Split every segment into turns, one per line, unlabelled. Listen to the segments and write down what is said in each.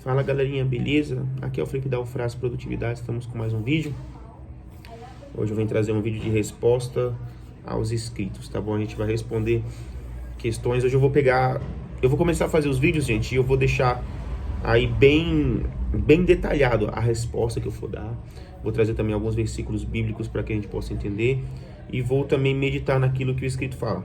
Fala galerinha, beleza? Aqui é o Felipe da Ufrase Produtividade, estamos com mais um vídeo. Hoje eu venho trazer um vídeo de resposta aos inscritos, tá bom? A gente vai responder questões. Hoje eu vou começar a fazer os vídeos, gente, e eu vou deixar aí bem detalhado a resposta que eu for dar. Vou trazer também alguns versículos bíblicos para que a gente possa entender e vou também meditar naquilo que o escrito fala.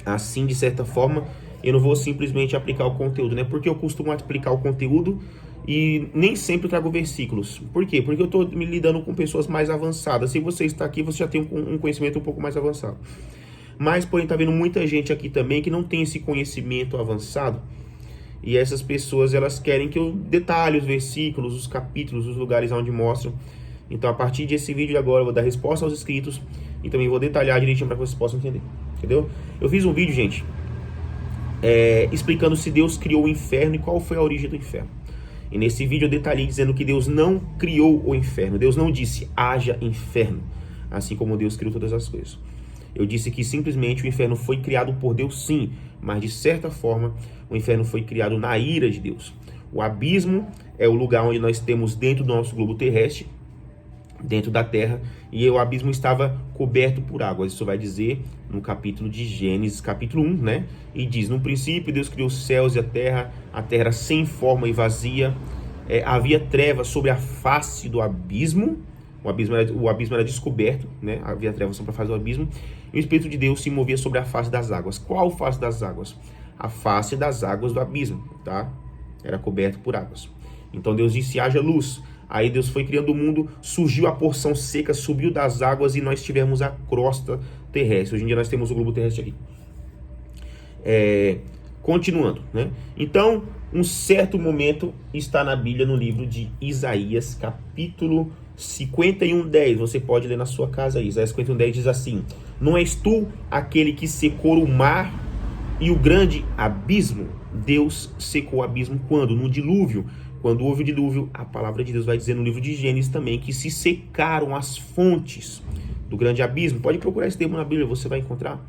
Assim, de certa forma, eu não vou simplesmente aplicar o conteúdo, né? Porque eu costumo aplicar o conteúdo e nem sempre trago versículos. Por quê? Porque eu estou me lidando com pessoas mais avançadas. Se você está aqui, você já tem um conhecimento um pouco mais avançado. Mas, porém, está vendo muita gente aqui também que não tem esse conhecimento avançado. E essas pessoas, elas querem que eu detalhe os versículos, os capítulos, os lugares onde mostram. Então, a partir desse vídeo agora, eu vou dar resposta aos inscritos e também vou detalhar direitinho para que vocês possam entender. Entendeu? Eu fiz um vídeo, gente, explicando se Deus criou o inferno e qual foi a origem do inferno. E nesse vídeo eu detalhei dizendo que Deus não criou o inferno. Deus não disse, haja inferno, assim como Deus criou todas as coisas. Eu disse que simplesmente o inferno foi criado por Deus, sim, mas de certa forma o inferno foi criado na ira de Deus. O abismo é o lugar onde nós temos dentro do nosso globo terrestre, dentro da terra, e o abismo estava coberto por águas. Isso vai dizer no capítulo de Gênesis, capítulo 1, né? E diz, no princípio Deus criou os céus e a terra era sem forma e vazia, havia trevas sobre a face do abismo, o abismo era descoberto, né? Havia trevas sobre a face do abismo, e o Espírito de Deus se movia sobre a face das águas. Qual face das águas? A face das águas do abismo, tá? Era coberto por águas. Então Deus disse, haja luz. Aí Deus foi criando o mundo, surgiu a porção seca, subiu das águas e nós tivemos a crosta terrestre. Hoje em dia nós temos o globo terrestre aqui. Continuando, né? Então, um certo momento está na Bíblia, no livro de Isaías, capítulo 51:10. Você pode ler na sua casa aí. Isaías 51:10 diz assim: não és tu aquele que secou o mar e o grande abismo? Deus secou o abismo quando? No dilúvio. Quando houve o dilúvio, a palavra de Deus vai dizer no livro de Gênesis também que se secaram as fontes do grande abismo. Pode procurar esse termo na Bíblia, você vai encontrar.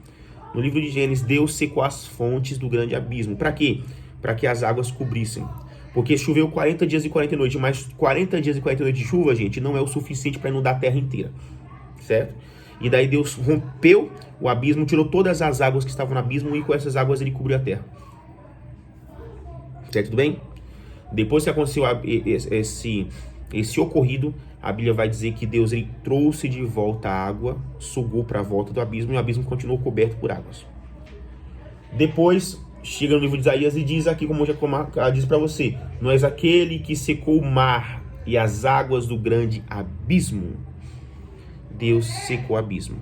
No livro de Gênesis, Deus secou as fontes do grande abismo. Para quê? Para que as águas cobrissem. Porque choveu 40 dias e 40 noites, mas 40 dias e 40 noites de chuva, gente, não é o suficiente para inundar a terra inteira. Certo? E daí Deus rompeu o abismo, tirou todas as águas que estavam no abismo e com essas águas ele cobriu a terra. Certo? Tudo bem? Depois que aconteceu esse ocorrido, a Bíblia vai dizer que Deus ele trouxe de volta a água, sugou para a volta do abismo e o abismo continuou coberto por águas. Depois, chega no livro de Isaías e diz aqui, como eu já disse para você, não és aquele que secou o mar e as águas do grande abismo. Deus secou o abismo.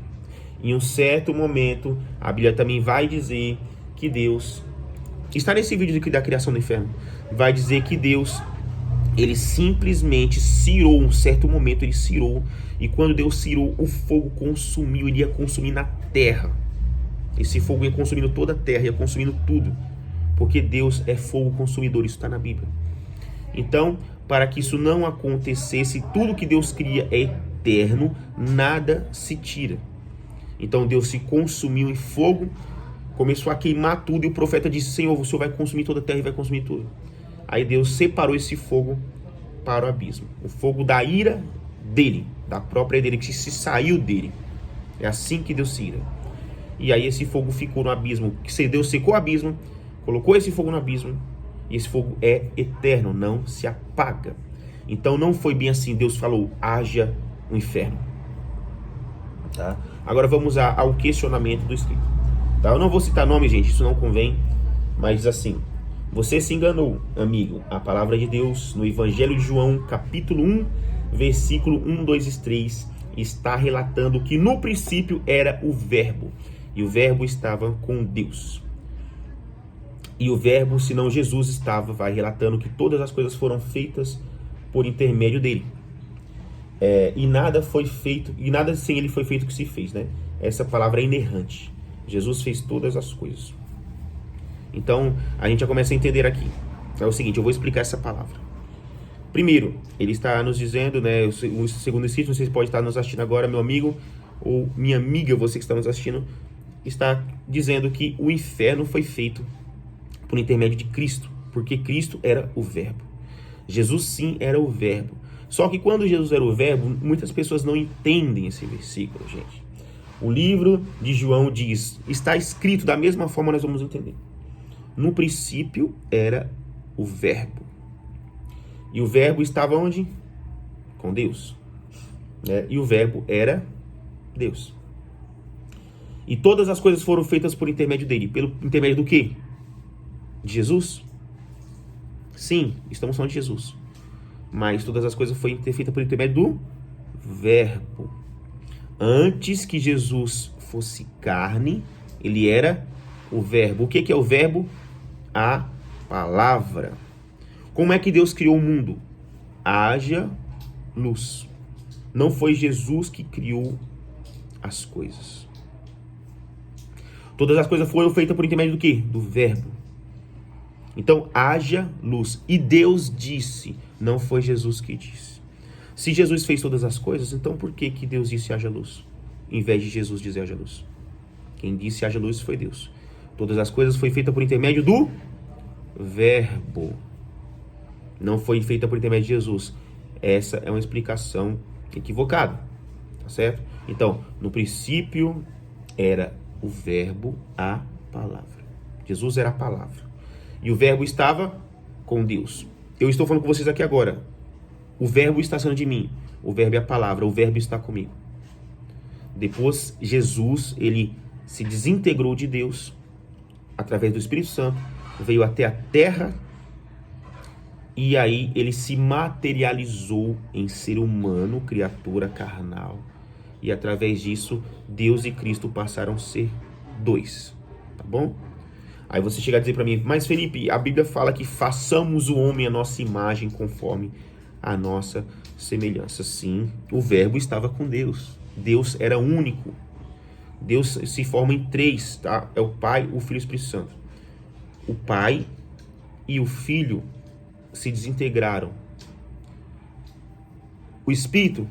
Em um certo momento, a Bíblia também vai dizer que Deus... Está nesse vídeo da criação do inferno. Vai dizer que Deus, ele simplesmente cirou, um certo momento ele cirou, e quando Deus cirou, o fogo consumiu, ele ia consumir na terra. Esse fogo ia consumindo toda a terra, ia consumindo tudo, porque Deus é fogo consumidor, isso está na Bíblia. Então, para que isso não acontecesse, tudo que Deus cria é eterno, nada se tira. Então Deus se consumiu em fogo, começou a queimar tudo, e o profeta disse, Senhor, o Senhor vai consumir toda a terra e vai consumir tudo. Aí Deus separou esse fogo para o abismo. O fogo da ira dele, da própria dele, que se saiu dele. É assim que Deus se ira. E aí esse fogo ficou no abismo. Deus secou o abismo, colocou esse fogo no abismo, e esse fogo é eterno, não se apaga. Então não foi bem assim. Deus falou, haja um inferno. Tá? Agora vamos ao questionamento do escrito. Tá? Eu não vou citar nome, gente, isso não convém, mas diz assim: você se enganou, amigo. A palavra de Deus no Evangelho de João, capítulo 1, versículo 1, 2 e 3, está relatando que no princípio era o Verbo, e o Verbo estava com Deus. E o Verbo, senão Jesus vai relatando que todas as coisas foram feitas por intermédio dele. E nada foi feito, e nada sem ele foi feito que se fez, né? Essa palavra é inerrante. Jesus fez todas as coisas. Então, a gente já começa a entender aqui. É o seguinte, eu vou explicar essa palavra. Primeiro, ele está nos dizendo, né, o segundo escrito, você pode estar nos assistindo agora, meu amigo, ou minha amiga, você que está nos assistindo, está dizendo que o inferno foi feito por intermédio de Cristo, porque Cristo era o Verbo. Jesus sim era o verbo. Só que quando Jesus era o verbo, muitas pessoas não entendem esse versículo, gente. O livro de João diz, está escrito da mesma forma, nós vamos entender. No princípio era o verbo. E o verbo estava onde? Com Deus. E o verbo era Deus. E todas as coisas foram feitas por intermédio dele. Pelo intermédio do quê? De Jesus? Sim, estamos falando de Jesus. Mas todas as coisas foram feitas por intermédio do verbo. Antes que Jesus fosse carne, ele era o verbo. O que é o verbo? A palavra. Como é que Deus criou o mundo? Haja luz. Não foi Jesus que criou as coisas. Todas as coisas foram feitas por intermédio do quê? Do verbo. Então, haja luz. E Deus disse, não foi Jesus que disse. Se Jesus fez todas as coisas, então por que Deus disse haja luz? Em vez de Jesus dizer haja luz. Quem disse haja luz foi Deus. Todas as coisas foram feitas por intermédio do verbo. Não foi feita por intermédio de Jesus. Essa é uma explicação equivocada. Tá certo? Então, no princípio era o verbo, a palavra. Jesus era a palavra. E o verbo estava com Deus. Eu estou falando com vocês aqui agora. O verbo está saindo de mim. O verbo é a palavra. O verbo está comigo. Depois, Jesus, ele se desintegrou de Deus através do Espírito Santo, veio até a terra e aí ele se materializou em ser humano, criatura carnal. E através disso, Deus e Cristo passaram a ser dois. Tá bom? Aí você chega a dizer para mim, mas Felipe, a Bíblia fala que façamos o homem a nossa imagem conforme a nossa semelhança. Sim, o verbo estava com Deus. Deus era único. Deus se forma em três, tá? É o Pai, o Filho e o Espírito Santo. O Pai e o Filho se desintegraram. O Espírito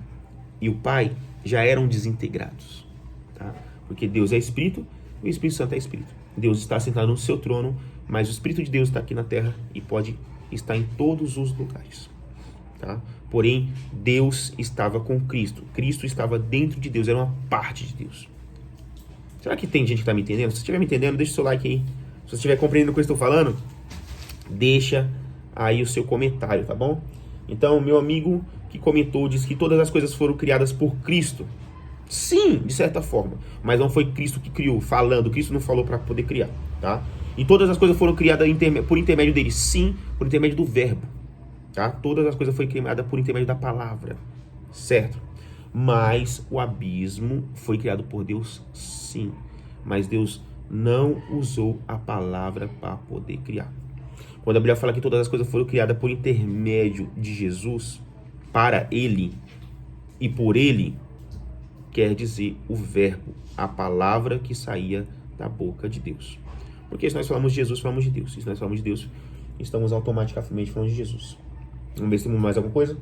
e o Pai já eram desintegrados, tá? Porque Deus é Espírito e o Espírito Santo é Espírito. Deus está sentado no seu trono, mas o Espírito de Deus está aqui na terra e pode estar em todos os lugares, tá? Porém, Deus estava com Cristo. Cristo estava dentro de Deus, era uma parte de Deus. Será que tem gente que está me entendendo? Se você estiver me entendendo, deixa o seu like aí. Se você estiver compreendendo o que eu estou falando, deixa aí o seu comentário, tá bom? Então, meu amigo que comentou, disse que todas as coisas foram criadas por Cristo. Sim, de certa forma. Mas não foi Cristo que criou, falando. Cristo não falou para poder criar, tá? E todas as coisas foram criadas por intermédio dele. Sim, por intermédio do verbo, tá? Todas as coisas foram criadas por intermédio da palavra, certo? Mas o abismo foi criado por Deus, sim. Mas Deus não usou a palavra para poder criar. Quando a Bíblia fala que todas as coisas foram criadas por intermédio de Jesus, para ele e por ele, quer dizer o verbo, a palavra que saía da boca de Deus. Porque se nós falamos de Jesus, falamos de Deus. E se nós falamos de Deus, estamos automaticamente falando de Jesus. Vamos ver se temos mais alguma coisa?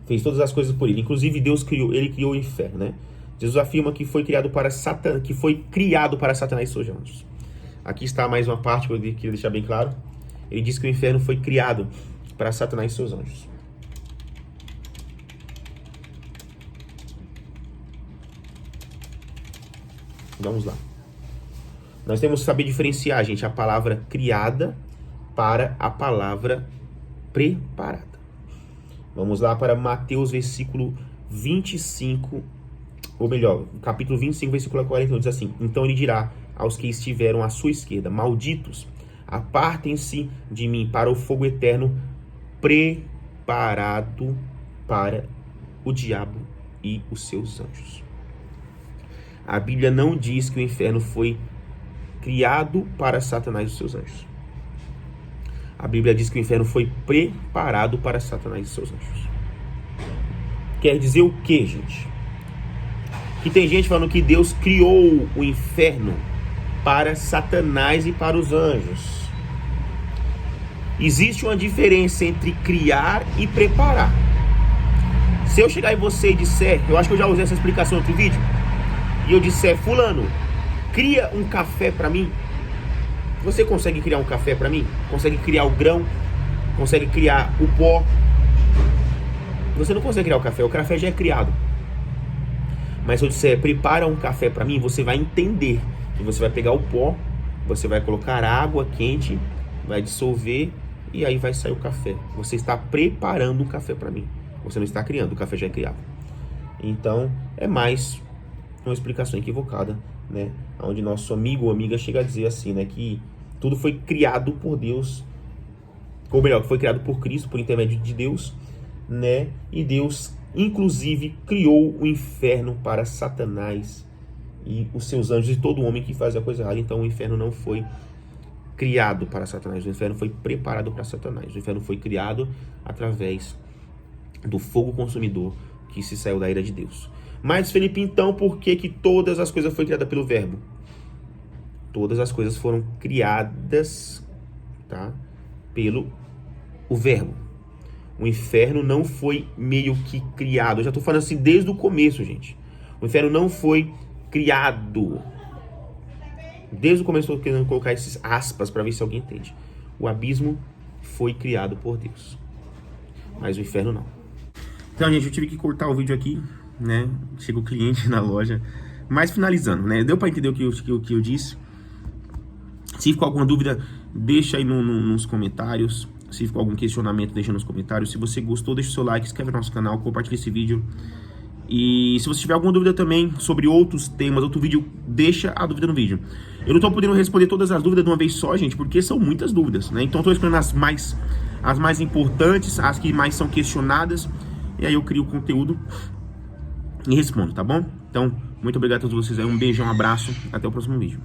Fez todas as coisas por ele. Inclusive, Deus criou, ele criou o inferno, né? Jesus afirma que foi criado para Satanás e seus anjos. Aqui está mais uma parte que eu queria deixar bem claro. Ele diz que o inferno foi criado para Satanás e seus anjos. Vamos lá. Nós temos que saber diferenciar, gente, a palavra criada para a palavra preparada. Vamos lá para Mateus, versículo 25, ou melhor, capítulo 25, versículo 41, diz assim: então ele dirá aos que estiveram à sua esquerda, malditos, apartem-se de mim para o fogo eterno, preparado para o diabo e os seus anjos. A Bíblia não diz que o inferno foi criado para Satanás e os seus anjos. A Bíblia diz que o inferno foi preparado para Satanás e seus anjos. Quer dizer o quê, gente? Que tem gente falando que Deus criou o inferno para Satanás e para os anjos. Existe uma diferença entre criar e preparar. Se eu chegar em você e disser, eu acho que eu já usei essa explicação em outro vídeo, e eu disser, fulano, cria um café para mim. Você consegue criar um café para mim? Consegue criar o grão? consegue criar o pó. Você não consegue criar o café já é criado. Mas se eu disser, prepara um café para mim, você vai entender que você vai pegar o pó, você vai colocar água quente, vai dissolver e aí vai sair o café. Você está preparando um café para mim. Você não está criando, o café já é criado. Então, é mais uma explicação equivocada, né? Onde nosso amigo ou amiga chega a dizer assim, né? Que tudo foi criado por Deus, ou melhor, que foi criado por Cristo, por intermédio de Deus, né? E Deus, inclusive, criou o inferno para Satanás e os seus anjos e todo homem que fazia coisa errada. Então, o inferno não foi criado para Satanás, o inferno foi preparado para Satanás. O inferno foi criado através do fogo consumidor que se saiu da ira de Deus. Mas, Felipe, então, por que que todas as coisas foram criadas pelo Verbo? Todas as coisas foram criadas, tá, pelo o Verbo. O inferno não foi meio que criado. Eu já estou falando assim desde o começo, gente. O inferno não foi criado. Desde o começo eu estou querendo colocar esses aspas para ver se alguém entende. O abismo foi criado por Deus, mas o inferno não. Então, gente, eu tive que cortar o vídeo aqui, né? Chega o cliente na loja. Mas finalizando, né? Deu para entender o que eu disse? Se ficou alguma dúvida, deixa aí nos comentários. Se ficou algum questionamento, deixa nos comentários. Se você gostou, deixa o seu like, se inscreve no nosso canal, compartilha esse vídeo. E se você tiver alguma dúvida também sobre outros temas, outro vídeo, deixa a dúvida no vídeo. Eu não estou podendo responder todas as dúvidas de uma vez só, gente, porque são muitas dúvidas, né? Então eu estou respondendo as mais importantes, as que mais são questionadas. E aí eu crio o conteúdo e respondo, tá bom? Então, muito obrigado a todos vocês aí. Um beijo, um abraço. Até o próximo vídeo.